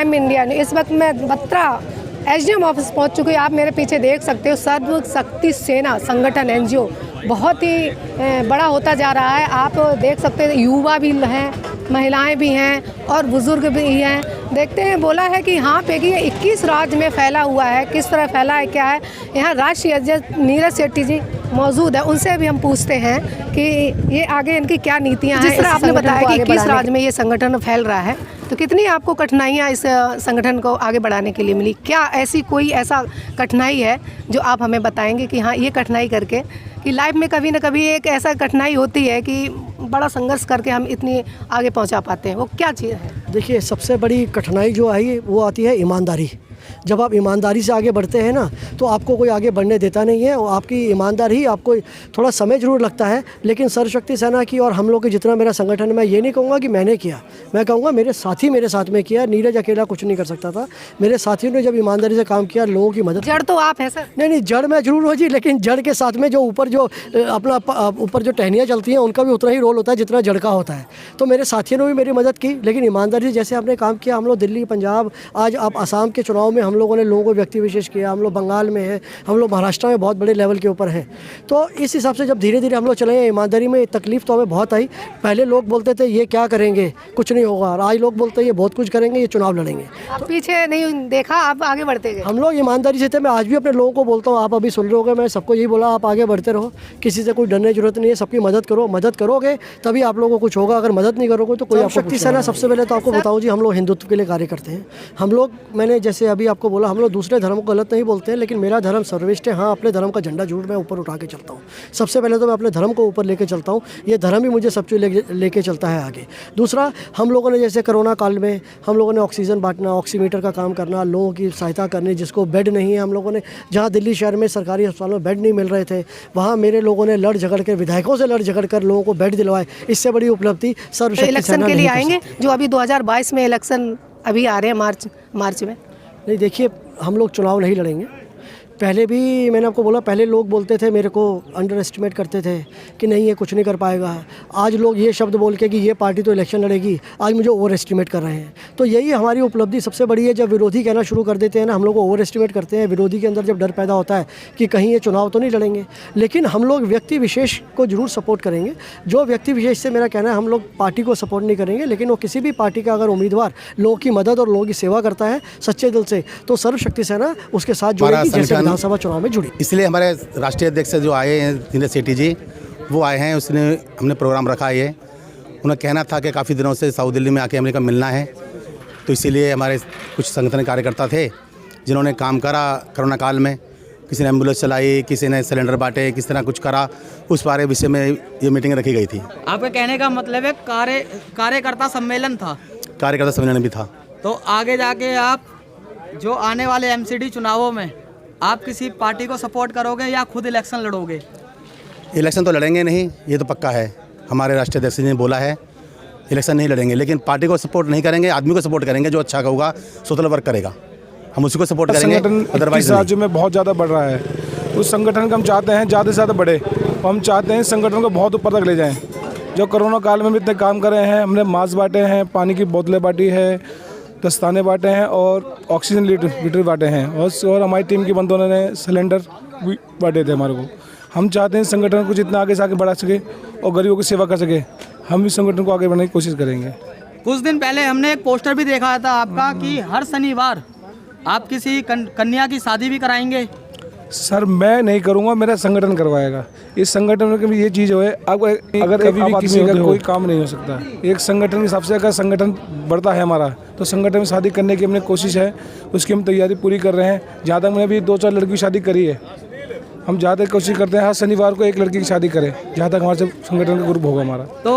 Prime India news. इस वक्त मैं बत्रा एसडीएम ऑफिस पहुंच चुकी हूँ। आप मेरे पीछे देख सकते हो सर्व शक्ति सेना संगठन एनजीओ बहुत ही बड़ा होता जा रहा है। आप देख सकते हैं युवा भी हैं, महिलाएं भी हैं और बुजुर्ग भी हैं। देखते हैं, बोला है कि यहाँ पे कि ये 21 राज्य में फैला हुआ है, किस तरह फैला है, क्या है। यहाँ राष्ट्रीय अध्यक्ष नीरज शेट्टी जी मौजूद है, उनसे भी हम पूछते हैं कि ये आगे इनकी क्या नीतियाँ हैं। जिस तरह आपने बताया कि 21 राज्य में ये संगठन फैल रहा है, तो कितनी आपको कठिनाइयाँ इस संगठन को आगे बढ़ाने के लिए मिली? क्या ऐसी कोई ऐसा कठिनाई है जो आप हमें बताएंगे कि हाँ ये कठिनाई करके, कि लाइफ में कभी ना कभी एक ऐसा कठिनाई होती है कि बड़ा संघर्ष करके हम इतनी आगे पहुंचा पाते हैं, वो क्या चीज़ है? देखिए, सबसे बड़ी कठिनाई जो आई वो आती है ईमानदारी। जब आप ईमानदारी से आगे बढ़ते हैं ना, तो आपको कोई आगे बढ़ने देता नहीं है। और आपकी ईमानदारी ही आपको थोड़ा समय ज़रूर लगता है, लेकिन सर्वशक्ति सेना की और हम लोग के जितना मेरा संगठन, मैं ये नहीं कहूँगा कि मैंने किया, मैं कहूँगा मेरे साथी मेरे साथ में किया। नीरज अकेला कुछ नहीं कर सकता था, मेरे साथियों ने जब ईमानदारी से काम किया, लोगों की मदद। जड़ तो आप हैं सर? नहीं, जड़ मैं जरूर हो जी, लेकिन जड़ के साथ में जो ऊपर जो अपना ऊपर जो टहनियाँ चलती हैं, उनका भी उतना ही रोल होता है जितना जड़ का होता है। तो मेरे साथियों ने भी मेरी मदद की, लेकिन ईमानदारी से जैसे आपने काम किया। हम लोग दिल्ली, पंजाब, आज आप असम के चुनाव में हम लोगों ने लोगों को व्यक्ति विशेष किया। हम लोग बंगाल में हैं, हम लोग महाराष्ट्र में बहुत बड़े लेवल के ऊपर हैं। तो इस हिसाब से जब धीरे धीरे हम लोग चले हैं ईमानदारी में, तकलीफ तो हमें बहुत आई। पहले लोग बोलते थे ये क्या करेंगे, कुछ नहीं होगा, और आज लोग बोलते हैं ये बहुत कुछ करेंगे, ये चुनाव लड़ेंगे। आप पीछे नहीं देखा, आप आगे बढ़ते गए। हम लोग ईमानदारी से थे। मैं आज भी अपने लोगों को बोलता हूँ, आप अभी सुन रहे होगे, मैं सबको यही बोला, आप आगे बढ़ते रहो, किसी से कोई डरने की जरूरत नहीं है, सबकी मदद करो। मदद करोगे तभी आप लोगों को कुछ होगा, अगर मदद नहीं करोगे तो कोई आपको। शक्ति सेना सबसे पहले तो आपको बताऊँ जी, हम लोग हिंदुत्व के लिए कार्य करते हैं। हम लोग, मैंने जैसे अभी आपको बोला, हम लोग दूसरे धर्म को गलत नहीं बोलते हैं, लेकिन मेरा धर्म सर्वश्रेष्ठ है। हाँ, अपने धर्म का झंडा जरूर मैं ऊपर उठा के चलता हूँ। सबसे पहले तो मैं अपने धर्म को ऊपर लेके चलता हूँ, ये धर्म ही मुझे सब चीज़ लेके चलता है आगे। दूसरा, हम लोगों ने जैसे कोरोना काल में हम लोगों ने ऑक्सीजन बांटना, ऑक्सीमीटर का काम करना, लोगों की सहायता करनी, जिसको बेड नहीं है, हम लोगों ने, जहाँ दिल्ली शहर में सरकारी अस्पतालों में बेड नहीं मिल रहे थे, वहाँ मेरे लोगों ने लड़ झगड़ कर, विधायकों से लड़ झगड़ कर लोगों को बेड दिलवाए। इससे बड़ी उपलब्धि सर्वशक्ति इलेक्शन के लिए आएंगे, जो अभी 2022 में इलेक्शन अभी आ रहे हैं मार्च में? नहीं, देखिए, हम लोग चुनाव नहीं लड़ेंगे। पहले भी मैंने आपको बोला, पहले लोग बोलते थे, मेरे को अंडर एस्टिमेट करते थे कि नहीं ये कुछ नहीं कर पाएगा। आज लोग ये शब्द बोल के कि ये पार्टी तो इलेक्शन लड़ेगी, आज मुझे ओवर एस्टिमेट कर रहे हैं। तो यही हमारी उपलब्धि सबसे बड़ी है। जब विरोधी कहना शुरू कर देते हैं ना, हम लोग को ओवर एस्टिमेट करते हैं। विरोधी के अंदर जब डर पैदा होता है कि कहीं ये चुनाव तो नहीं लड़ेंगे, लेकिन हम लोग व्यक्ति विशेष को जरूर सपोर्ट करेंगे। जो व्यक्ति विशेष से मेरा कहना है, हम लोग पार्टी को सपोर्ट नहीं करेंगे, लेकिन वो किसी भी पार्टी का अगर उम्मीदवार लोगों की मदद और लोगों की सेवा करता है सच्चे दिल से, तो सर्वशक्ति सेना उसके साथ जुड़ेगी, जैसे विधानसभा चुनाव में जुड़ी। इसलिए हमारे राष्ट्रीय अध्यक्ष जो आए हैं नीरज शेट्टी जी, वो आए हैं, उसने हमने प्रोग्राम रखा है। उन्हें कहना था कि काफ़ी दिनों से साउथ दिल्ली में आके हमने का मिलना है, तो इसीलिए हमारे कुछ संगठन कार्यकर्ता थे जिन्होंने काम करा कोरोना काल में। किसी ने एम्बुलेंस चलाई, किसी ने सिलेंडर बांटे, किस तरह कुछ करा, उस बारे विषय में ये मीटिंग रखी गई थी। आपके कहने का मतलब है कार्यकर्ता सम्मेलन था? कार्यकर्ता सम्मेलन भी था। तो आगे जाके आप जो आने वाले एमसीडी चुनावों में आप किसी पार्टी को सपोर्ट करोगे या खुद इलेक्शन लड़ोगे? इलेक्शन तो लड़ेंगे नहीं, ये तो पक्का है। हमारे राष्ट्रीय अध्यक्ष ने बोला है इलेक्शन नहीं लड़ेंगे, लेकिन पार्टी को सपोर्ट नहीं करेंगे, आदमी को सपोर्ट करेंगे जो अच्छा होगा, सोशल वर्क करेगा, हम उसी को सपोर्ट करेंगे। अदरवाइज राज्य में बहुत ज़्यादा बढ़ रहा है, उस संगठन का हम चाहते हैं ज़्यादा से ज़्यादा बढ़े, और हम चाहते हैं इस संगठन को बहुत ऊपर तक ले जाएँ। जो कोरोना काल में भी इतने काम कर रहे हैं, हमने मास्क बांटे हैं, पानी की बोतलें बांटी है, दस्ताने बांटे हैं और ऑक्सीजन लीटर बांटे हैं, और हमारी टीम के बंदों ने सिलेंडर भी बांटे थे हमारे को। हम चाहते हैं संगठन को जितना आगे से आगे बढ़ा सके और गरीबों की सेवा कर सके, हम इस संगठन को आगे बढ़ाने की कोशिश करेंगे। कुछ दिन पहले हमने एक पोस्टर भी देखा था आपका कि हर शनिवार आप किसी कन्या की शादी भी कराएंगे। सर, मैं नहीं करूंगा, मेरा संगठन करवाएगा। इस संगठन में ये चीज़ है, अगर कभी भी किसी का कोई काम नहीं हो सकता। एक संगठन के हिसाब से अगर संगठन बढ़ता है हमारा, तो संगठन में शादी करने की हमने कोशिश है, उसकी हम तैयारी पूरी कर रहे हैं। जहाँ तक मैंने भी 2-4 लड़की की शादी करी है, हम ज़्यादा कोशिश करते हैं हर शनिवार को एक लड़की की शादी करें, जहाँ तक हमारे संगठन का ग्रुप होगा हमारा। तो